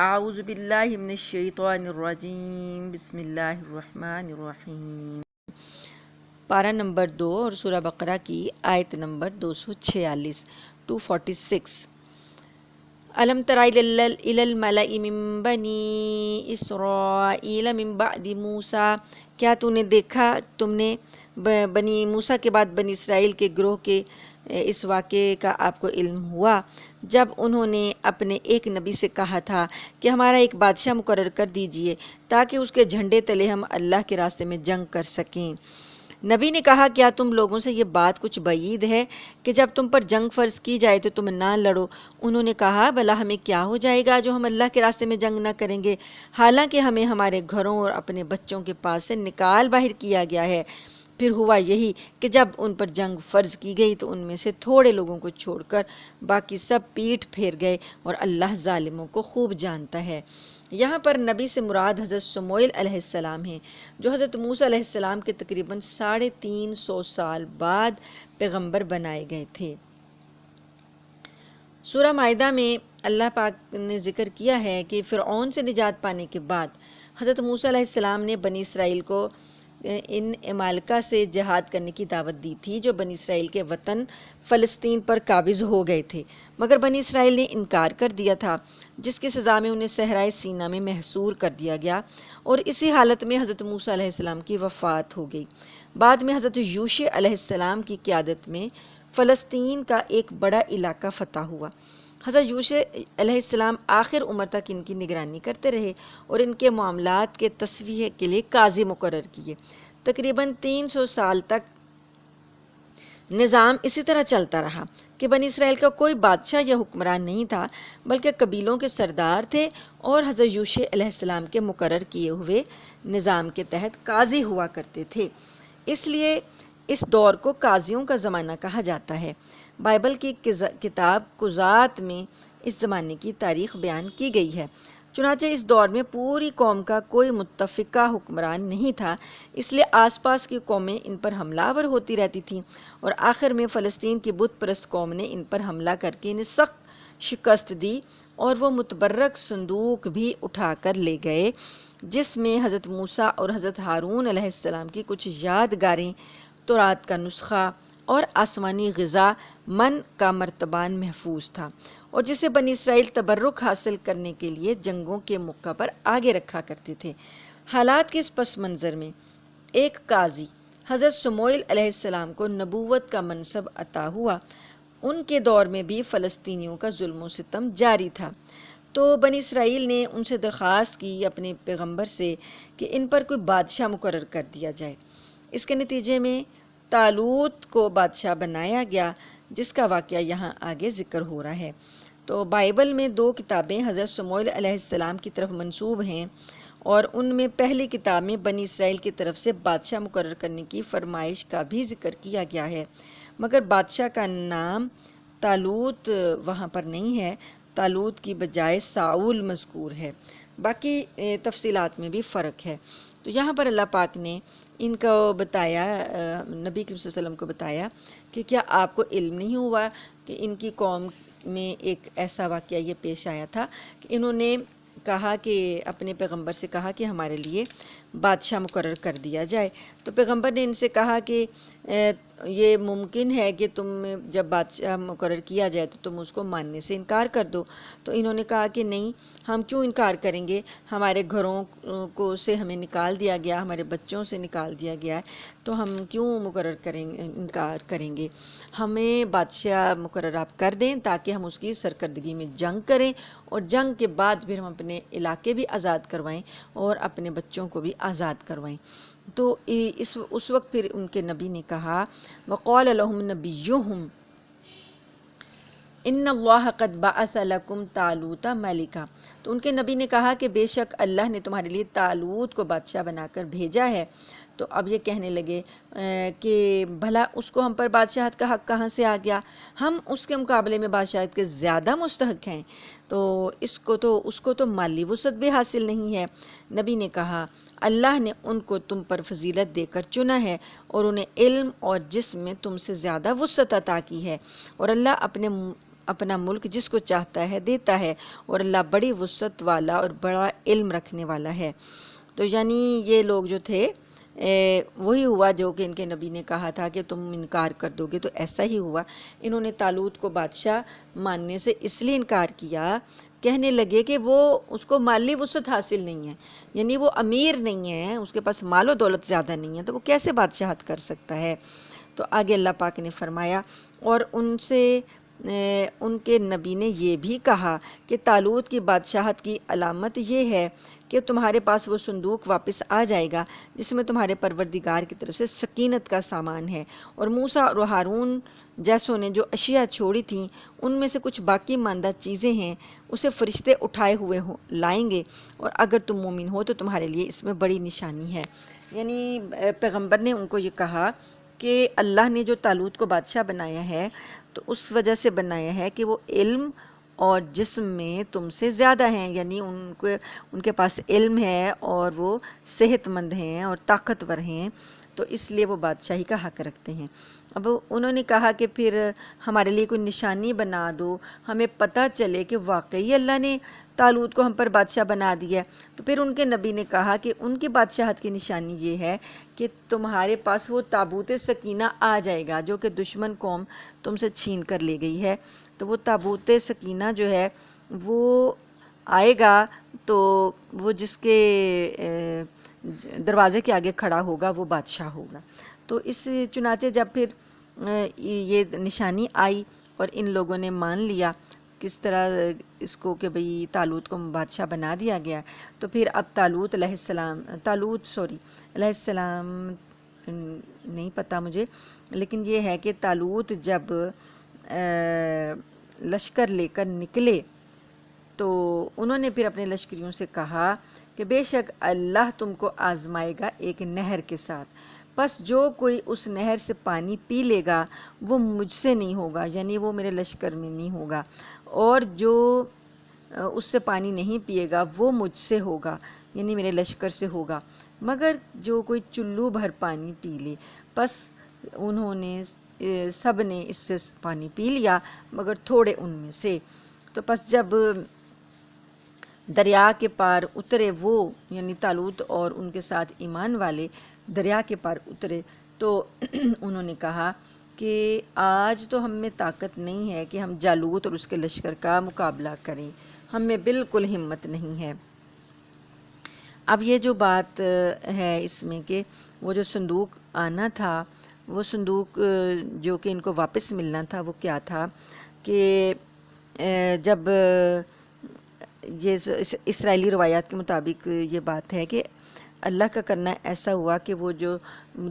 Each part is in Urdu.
اعوذ باللہ من الشیطان الرجیم، بسم اللہ الرحمن الرحیم۔ پارہ نمبر 2 اور سورہ بقرہ کی آیت نمبر 246 246۔ الم تر الی الملأ من بنی اسرائیل من بعد موسیٰ، کیا تم نے بنی موسیٰ کے بعد بنی اسرائیل کے گروہ کے اس واقعے کا آپ کو علم ہوا جب انہوں نے اپنے ایک نبی سے کہا تھا کہ ہمارا ایک بادشاہ مقرر کر دیجئے تاکہ اس کے جھنڈے تلے ہم اللہ کے راستے میں جنگ کر سکیں۔ نبی نے کہا کیا تم لوگوں سے یہ بات کچھ بعید ہے کہ جب تم پر جنگ فرض کی جائے تو تم نہ لڑو؟ انہوں نے کہا بھلا ہمیں کیا ہو جائے گا جو ہم اللہ کے راستے میں جنگ نہ کریں گے، حالانکہ ہمیں ہمارے گھروں اور اپنے بچوں کے پاس سے نکال باہر کیا گیا ہے۔ پھر ہوا یہی کہ جب ان پر جنگ فرض کی گئی تو ان میں سے تھوڑے لوگوں کو چھوڑ کر باقی سب پیٹھ پھیر گئے، اور اللہ ظالموں کو خوب جانتا ہے۔ یہاں پر نبی سے مراد حضرت سموئیل علیہ السلام ہیں، جو حضرت موسیٰ علیہ السلام کے تقریباً 350 سال بعد پیغمبر بنائے گئے تھے۔ سورہ مائدہ میں اللہ پاک نے ذکر کیا ہے کہ فرعون سے نجات پانے کے بعد حضرت موسیٰ علیہ السلام نے بنی اسرائیل کو ان عمالقہ سے جہاد کرنے کی دعوت دی تھی جو بنی اسرائیل کے وطن فلسطین پر قابض ہو گئے تھے، مگر بنی اسرائیل نے انکار کر دیا تھا، جس کی سزا میں انہیں صحرائے سینا میں محصور کر دیا گیا، اور اسی حالت میں حضرت موسیٰ علیہ السلام کی وفات ہو گئی۔ بعد میں حضرت یوشع علیہ السلام کی قیادت میں فلسطین کا ایک بڑا علاقہ فتح ہوا۔ حضرت یوشع علیہ السلام آخر عمر تک ان کی نگرانی کرتے رہے اور ان کے معاملات کے تصفیہ کے لیے قاضی مقرر کیے۔ تقریباً 300 سال تک نظام اسی طرح چلتا رہا کہ بنی اسرائیل کا کوئی بادشاہ یا حکمران نہیں تھا، بلکہ قبیلوں کے سردار تھے اور حضرت یوشع علیہ السلام کے مقرر کیے ہوئے نظام کے تحت قاضی ہوا کرتے تھے۔ اس لیے اس دور کو قاضیوں کا زمانہ کہا جاتا ہے۔ بائبل کی کتاب قضات میں اس زمانے کی تاریخ بیان کی گئی ہے۔ چنانچہ اس دور میں پوری قوم کا کوئی متفقہ حکمران نہیں تھا، اس لیے آس پاس کی قومیں ان پر حملہ آور ہوتی رہتی تھیں، اور آخر میں فلسطین کی بت پرست قوم نے ان پر حملہ کر کے انہیں سخت شکست دی، اور وہ متبرک صندوق بھی اٹھا کر لے گئے جس میں حضرت موسیٰ اور حضرت ہارون علیہ السلام کی کچھ یادگاریں، تورات کا نسخہ اور آسمانی غذا من کا مرتبان محفوظ تھا، اور جسے بنی اسرائیل تبرک حاصل کرنے کے لیے جنگوں کے موقع پر آگے رکھا کرتے تھے۔ حالات کے اس پس منظر میں ایک قاضی حضرت سموئیل علیہ السلام کو نبوت کا منصب عطا ہوا۔ ان کے دور میں بھی فلسطینیوں کا ظلم و ستم جاری تھا، تو بنی اسرائیل نے ان سے درخواست کی اپنے پیغمبر سے کہ ان پر کوئی بادشاہ مقرر کر دیا جائے۔ اس کے نتیجے میں طالوت کو بادشاہ بنایا گیا، جس کا واقعہ یہاں آگے ذکر ہو رہا ہے۔ تو بائبل میں 2 کتابیں حضرت سموئیل علیہ السلام کی طرف منسوب ہیں، اور ان میں پہلی کتاب میں بنی اسرائیل کی طرف سے بادشاہ مقرر کرنے کی فرمائش کا بھی ذکر کیا گیا ہے، مگر بادشاہ کا نام طالوت وہاں پر نہیں ہے، طالوت کی بجائے ساؤل مذکور ہے۔ باقی تفصیلات میں بھی فرق ہے۔ تو یہاں پر اللہ پاک نے ان کو بتایا، نبی کریم صلی اللہ علیہ وسلم کو بتایا کہ کیا آپ کو علم نہیں ہوا کہ ان کی قوم میں ایک ایسا واقعہ یہ پیش آیا تھا کہ انہوں نے کہا کہ اپنے پیغمبر سے کہا کہ ہمارے لیے بادشاہ مقرر کر دیا جائے، تو پیغمبر نے ان سے کہا کہ یہ ممکن ہے کہ تم جب بادشاہ مقرر کیا جائے تو تم اس کو ماننے سے انکار کر دو۔ تو انہوں نے کہا کہ نہیں، ہم کیوں انکار کریں گے، ہمارے گھروں کو سے ہمیں نکال دیا گیا، ہمارے بچوں سے نکال دیا گیا ہے، تو ہم کیوں مقرر کریں گے، انکار کریں گے؟ ہمیں بادشاہ مقرر آپ کر دیں تاکہ ہم اس کی سرکردگی میں جنگ کریں، اور جنگ کے بعد پھر ہم اپنے علاقے بھی آزاد کروائیں اور اپنے بچوں کو بھی آزاد کروائیں۔ تو اس وقت پھر ان کے نبی نے کہا وَقَالَ لَهُمْ نَبِيُّهُمْ ان اللہ قد بعث لکم طالوت ملکا، تو ان کے نبی نے کہا کہ بے شک اللہ نے تمہارے لیے طالوت کو بادشاہ بنا کر بھیجا ہے۔ تو اب یہ کہنے لگے کہ بھلا اس کو ہم پر بادشاہت کا حق کہاں سے آ گیا، ہم اس کے مقابلے میں بادشاہت کے زیادہ مستحق ہیں، تو اس کو تو مالی وسعت بھی حاصل نہیں ہے۔ نبی نے کہا اللہ نے ان کو تم پر فضیلت دے کر چنا ہے، اور انہیں علم اور جسم میں تم سے زیادہ وسعت عطا کی ہے، اور اللہ اپنا ملک جس کو چاہتا ہے دیتا ہے، اور اللہ بڑی وسعت والا اور بڑا علم رکھنے والا ہے۔ تو یعنی یہ لوگ جو تھے وہی ہوا جو کہ ان کے نبی نے کہا تھا کہ تم انکار کر دو گے، تو ایسا ہی ہوا۔ انہوں نے طالوت کو بادشاہ ماننے سے اس لیے انکار کیا، کہنے لگے کہ وہ اس کو مالی وسعت حاصل نہیں ہے، یعنی وہ امیر نہیں ہے، اس کے پاس مال و دولت زیادہ نہیں ہے، تو وہ کیسے بادشاہت کر سکتا ہے۔ تو آگے اللہ پاک نے فرمایا، اور ان سے ان کے نبی نے یہ بھی کہا کہ طالوت کی بادشاہت کی علامت یہ ہے کہ تمہارے پاس وہ صندوق واپس آ جائے گا جس میں تمہارے پروردگار کی طرف سے سکینت کا سامان ہے، اور موسیٰ اور ہارون جیسوں نے جو اشیاء چھوڑی تھیں ان میں سے کچھ باقی ماندہ چیزیں ہیں، اسے فرشتے اٹھائے ہوئے لائیں گے، اور اگر تم مومن ہو تو تمہارے لیے اس میں بڑی نشانی ہے۔ یعنی پیغمبر نے ان کو یہ کہا کہ اللہ نے جو طالوت کو بادشاہ بنایا ہے تو اس وجہ سے بنایا ہے کہ وہ علم اور جسم میں تم سے زیادہ ہیں، یعنی ان کے پاس علم ہے اور وہ صحت مند ہیں اور طاقتور ہیں، تو اس لیے وہ بادشاہی کا حق رکھتے ہیں۔ اب انہوں نے کہا کہ پھر ہمارے لیے کوئی نشانی بنا دو، ہمیں پتہ چلے کہ واقعی اللہ نے طالوت کو ہم پر بادشاہ بنا دیا۔ تو پھر ان کے نبی نے کہا کہ ان کی بادشاہت کی نشانی یہ ہے کہ تمہارے پاس وہ تابوت سکینہ آ جائے گا جو کہ دشمن قوم تم سے چھین کر لے گئی ہے، تو وہ تابوت سکینہ جو ہے وہ آئے گا، تو وہ جس کے دروازے کے آگے کھڑا ہوگا وہ بادشاہ ہوگا۔ تو اس چنانچہ جب پھر یہ نشانی آئی اور ان لوگوں نے مان لیا کس طرح اس کو کہ بھئی طالوت کو بادشاہ بنا دیا گیا، تو پھر اب طالوت علیہ السلام نہیں پتہ مجھے، لیکن یہ ہے کہ طالوت جب لشکر لے کر نکلے تو انہوں نے پھر اپنے لشکریوں سے کہا کہ بے شک اللہ تم کو آزمائے گا ایک نہر کے ساتھ، پس جو کوئی اس نہر سے پانی پی لے گا وہ مجھ سے نہیں ہوگا، یعنی وہ میرے لشکر میں نہیں ہوگا، اور جو اس سے پانی نہیں پیے گا وہ مجھ سے ہوگا، یعنی میرے لشکر سے ہوگا، مگر جو کوئی چلو بھر پانی پی لے۔ پس انہوں نے سب نے اس سے پانی پی لیا مگر تھوڑے ان میں سے۔ تو پس جب دریا کے پار اترے وہ، یعنی طالوت اور ان کے ساتھ ایمان والے دریا کے پار اترے، تو انہوں نے کہا کہ آج تو ہم میں طاقت نہیں ہے کہ ہم جالوت اور اس کے لشکر کا مقابلہ کریں، ہم میں بالکل ہمت نہیں ہے۔ اب یہ جو بات ہے اس میں کہ وہ جو صندوق آنا تھا، وہ صندوق جو کہ ان کو واپس ملنا تھا، وہ کیا تھا کہ جب یہ اسرائیلی روایات کے مطابق یہ بات ہے کہ اللہ کا کرنا ایسا ہوا کہ وہ جو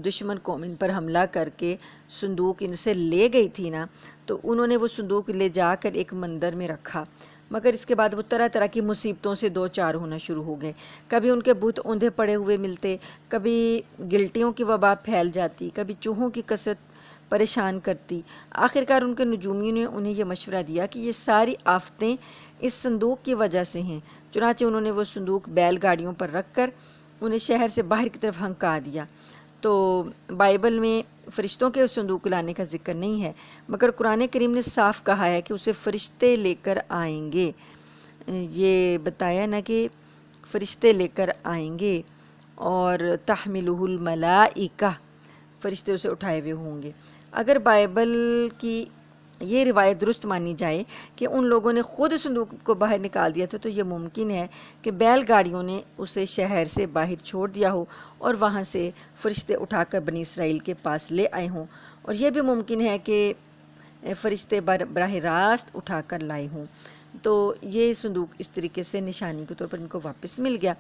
دشمن قوم ان پر حملہ کر کے صندوق ان سے لے گئی تھی نا، تو انہوں نے وہ صندوق لے جا کر ایک مندر میں رکھا، مگر اس کے بعد وہ طرح طرح کی مصیبتوں سے دو چار ہونا شروع ہو گئے۔ کبھی ان کے بت اوندھے پڑے ہوئے ملتے، کبھی گلٹیوں کی وبا پھیل جاتی، کبھی چوہوں کی کثرت پریشان کرتی۔ آخرکار ان کے نجومیوں نے انہیں یہ مشورہ دیا کہ یہ ساری آفتیں اس صندوق کی وجہ سے ہیں، چنانچہ انہوں نے وہ صندوق بیل گاڑیوں پر رکھ کر انہیں شہر سے باہر کی طرف ہنکا دیا۔ تو بائبل میں فرشتوں کے صندوق لانے کا ذکر نہیں ہے، مگر قرآن کریم نے صاف کہا ہے کہ اسے فرشتے لے کر آئیں گے، یہ بتایا نا کہ فرشتے لے کر آئیں گے، اور تحملہ الملائکہ، فرشتے اسے اٹھائے ہوئے ہوں گے۔ اگر بائبل کی یہ روایت درست مانی جائے کہ ان لوگوں نے خود صندوق کو باہر نکال دیا تھا، تو یہ ممکن ہے کہ بیل گاڑیوں نے اسے شہر سے باہر چھوڑ دیا ہو اور وہاں سے فرشتے اٹھا کر بنی اسرائیل کے پاس لے آئے ہوں، اور یہ بھی ممکن ہے کہ فرشتے براہ راست اٹھا کر لائے ہوں۔ تو یہ صندوق اس طریقے سے نشانی کے طور پر ان کو واپس مل گیا۔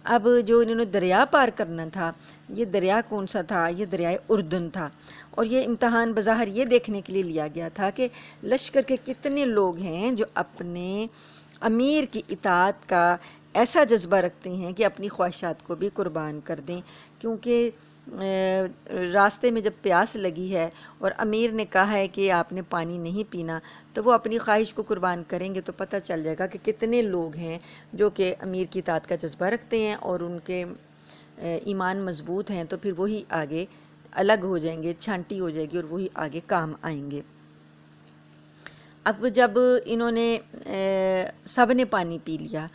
اب جو انہوں نے دریا پار کرنا تھا، یہ دریا کون سا تھا؟ یہ دریائے اردن تھا، اور یہ امتحان بظاہر یہ دیکھنے کے لیے لیا گیا تھا کہ لشکر کے کتنے لوگ ہیں جو اپنے امیر کی اطاعت کا ایسا جذبہ رکھتے ہیں کہ اپنی خواہشات کو بھی قربان کر دیں، کیونکہ راستے میں جب پیاس لگی ہے اور امیر نے کہا ہے کہ آپ نے پانی نہیں پینا، تو وہ اپنی خواہش کو قربان کریں گے، تو پتہ چل جائے گا کہ کتنے لوگ ہیں جو کہ امیر کی اطاعت کا جذبہ رکھتے ہیں اور ان کے ایمان مضبوط ہیں، تو پھر وہی آگے الگ ہو جائیں گے، چھانٹی ہو جائے گی اور وہی آگے کام آئیں گے۔ اب جب انہوں نے سب نے پانی پی لیا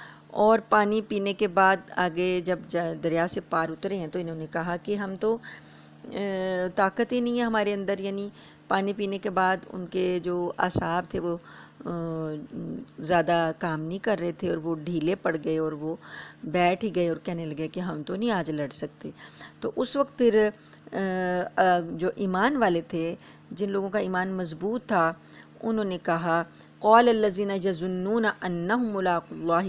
اور پانی پینے کے بعد آگے جب دریا سے پار اترے ہیں تو انہوں نے کہا کہ ہم تو طاقت ہی نہیں ہے ہمارے اندر، یعنی پانی پینے کے بعد ان کے جو اعصاب تھے وہ زیادہ کام نہیں کر رہے تھے اور وہ ڈھیلے پڑ گئے اور وہ بیٹھ ہی گئے اور کہنے لگے کہ ہم تو نہیں آج لڑ سکتے۔ تو اس وقت پھر جو ایمان والے تھے، جن لوگوں کا ایمان مضبوط تھا، انہوں نے کہا قال الذین یظنون انہم ملاقو اللہ،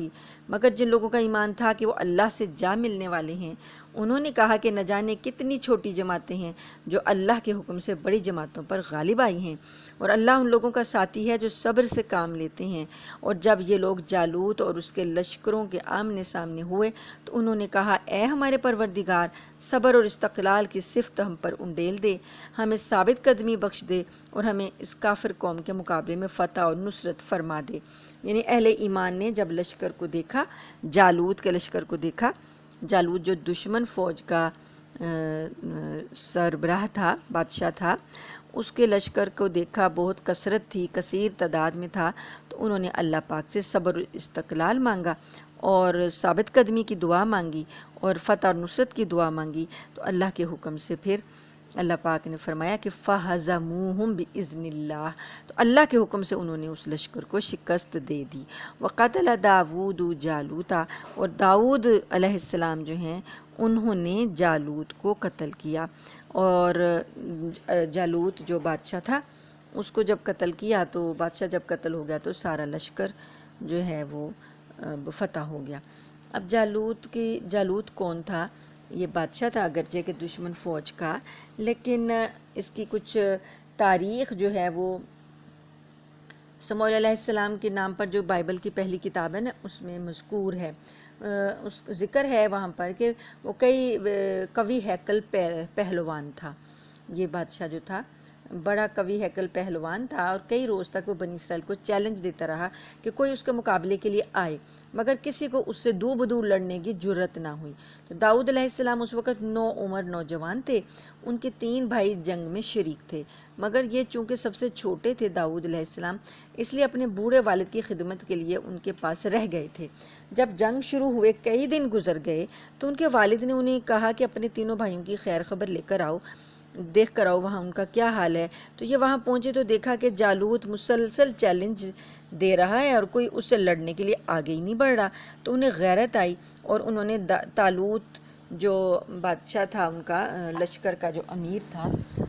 مگر جن لوگوں کا ایمان تھا کہ وہ اللہ سے جا ملنے والے ہیں، انہوں نے کہا کہ نہ جانے کتنی چھوٹی جماعتیں ہیں جو اللہ کے حکم سے بڑی جماعتوں پر غالب آئی ہیں، اور اللہ ان لوگوں کا ساتھی ہے جو صبر سے کام لیتے ہیں۔ اور جب یہ لوگ جالوت اور اس کے لشکروں کے آمنے سامنے ہوئے تو انہوں نے کہا اے ہمارے پروردگار، صبر اور استقلال کی صفت ہم پر انڈیل دے، ہمیں ثابت قدمی بخش دے اور ہمیں اس کافر قوم کے مقابلے میں فتح اور نصرت فرما دے۔ یعنی اہل ایمان نے جب لشکر کو دیکھا، جالوت کے لشکر کو دیکھا، جالوت جو دشمن فوج کا سربراہ تھا، بادشاہ تھا، اس کے لشکر کو دیکھا، بہت کثرت تھی، کثیر تعداد میں تھا، تو انہوں نے اللہ پاک سے صبر و استقلال مانگا اور ثابت قدمی کی دعا مانگی اور فتح اور نصرت کی دعا مانگی۔ تو اللہ کے حکم سے پھر اللہ پاک نے فرمایا کہ فَهَزَمُوهُمْ بِإِذْنِ اللَّهِ، تو اللہ کے حکم سے انہوں نے اس لشکر کو شکست دے دی۔ وَقَتَلَ دَاوُودُ جَالُوتَ، اور داؤد علیہ السلام جو ہیں انہوں نے جالوت کو قتل کیا، اور جالوت جو بادشاہ تھا اس کو جب قتل کیا تو بادشاہ جب قتل ہو گیا تو سارا لشکر جو ہے وہ فتح ہو گیا۔ اب جالوت کون تھا؟ یہ بادشاہ تھا اگرچہ کہ دشمن فوج کا، لیکن اس کی کچھ تاریخ جو ہے وہ سموئیل علیہ السلام کے نام پر جو بائبل کی پہلی کتاب ہے نا اس میں مذکور ہے، اس ذکر ہے وہاں پر کہ وہ کئی قوی ہیکل پہلوان تھا۔ یہ بادشاہ جو تھا بڑا قوی ہیکل پہلوان تھا، اور کئی روز تک وہ بنی اسرائیل کو چیلنج دیتا رہا کہ کوئی اس کے مقابلے کے لیے آئے، مگر کسی کو اس سے دو بدو لڑنے کی جرت نہ ہوئی۔ تو داؤد علیہ السلام اس وقت عمر نوجوان تھے، ان کے 3 بھائی جنگ میں شریک تھے، مگر یہ چونکہ سب سے چھوٹے تھے داؤد علیہ السلام، اس لیے اپنے بوڑھے والد کی خدمت کے لیے ان کے پاس رہ گئے تھے۔ جب جنگ شروع ہوئے کئی دن گزر گئے تو ان کے والد نے انہیں کہا کہ اپنے تینوں بھائیوں کی خیر خبر لے کر آؤ، دیکھ کر آؤ وہاں ان کا کیا حال ہے۔ تو یہ وہاں پہنچے تو دیکھا کہ جالوت مسلسل چیلنج دے رہا ہے اور کوئی اس سے لڑنے کے لیے آگے ہی نہیں بڑھ رہا۔ تو انہیں غیرت آئی اور انہوں نے طالوت جو بادشاہ تھا، ان کا لشکر کا جو امیر تھا،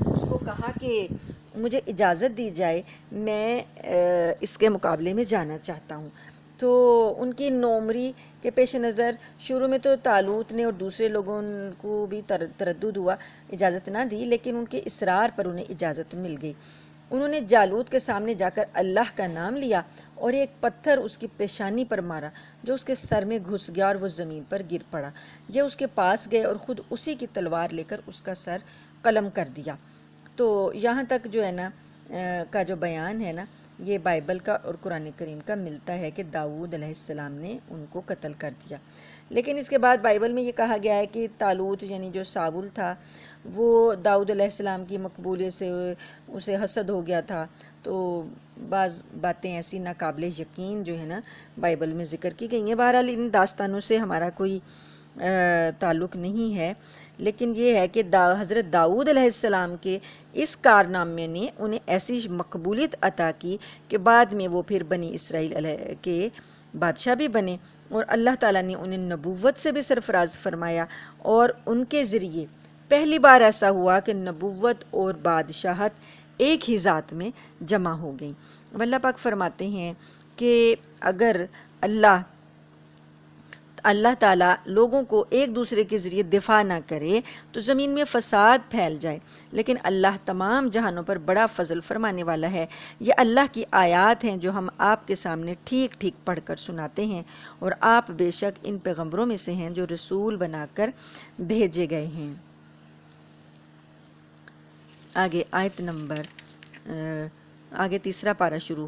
اس کو کہا کہ مجھے اجازت دی جائے، میں اس کے مقابلے میں جانا چاہتا ہوں۔ تو ان کی نوعمری کے پیش نظر شروع میں تو طالوت نے اور دوسرے لوگوں کو بھی تردد ہوا، اجازت نہ دی، لیکن ان کے اصرار پر انہیں اجازت مل گئی۔ انہوں نے جالوت کے سامنے جا کر اللہ کا نام لیا اور ایک پتھر اس کی پیشانی پر مارا جو اس کے سر میں گھس گیا اور وہ زمین پر گر پڑا۔ یہ اس کے پاس گئے اور خود اسی کی تلوار لے کر اس کا سر قلم کر دیا۔ تو یہاں تک جو ہے نا کا جو بیان ہے نا یہ بائبل کا اور قرآن کریم کا ملتا ہے کہ داؤد علیہ السلام نے ان کو قتل کر دیا۔ لیکن اس کے بعد بائبل میں یہ کہا گیا ہے کہ طالوت یعنی جو ساول تھا وہ داؤد علیہ السلام کی مقبولیت سے اسے حسد ہو گیا تھا۔ تو بعض باتیں ایسی ناقابل یقین جو ہے نا بائبل میں ذکر کی گئی ہیں۔ بہرحال ان داستانوں سے ہمارا کوئی تعلق نہیں ہے، لیکن یہ ہے کہ حضرت داؤد علیہ السلام کے اس کارنامے نے انہیں ایسی مقبولیت عطا کی کہ بعد میں وہ پھر بنی اسرائیل کے بادشاہ بھی بنے، اور اللہ تعالیٰ نے انہیں نبوت سے بھی سرفراز فرمایا، اور ان کے ذریعے پہلی بار ایسا ہوا کہ نبوت اور بادشاہت ایک ہی ذات میں جمع ہو گئیں۔ اللہ پاک فرماتے ہیں کہ اگر اللہ تعالیٰ لوگوں کو ایک دوسرے کے ذریعے دفاع نہ کرے تو زمین میں فساد پھیل جائے، لیکن اللہ تمام جہانوں پر بڑا فضل فرمانے والا ہے۔ یہ اللہ کی آیات ہیں جو ہم آپ کے سامنے ٹھیک ٹھیک پڑھ کر سناتے ہیں، اور آپ بے شک ان پیغمبروں میں سے ہیں جو رسول بنا کر بھیجے گئے ہیں۔ آگے آیت نمبر آگے تیسرا پارہ شروع ہو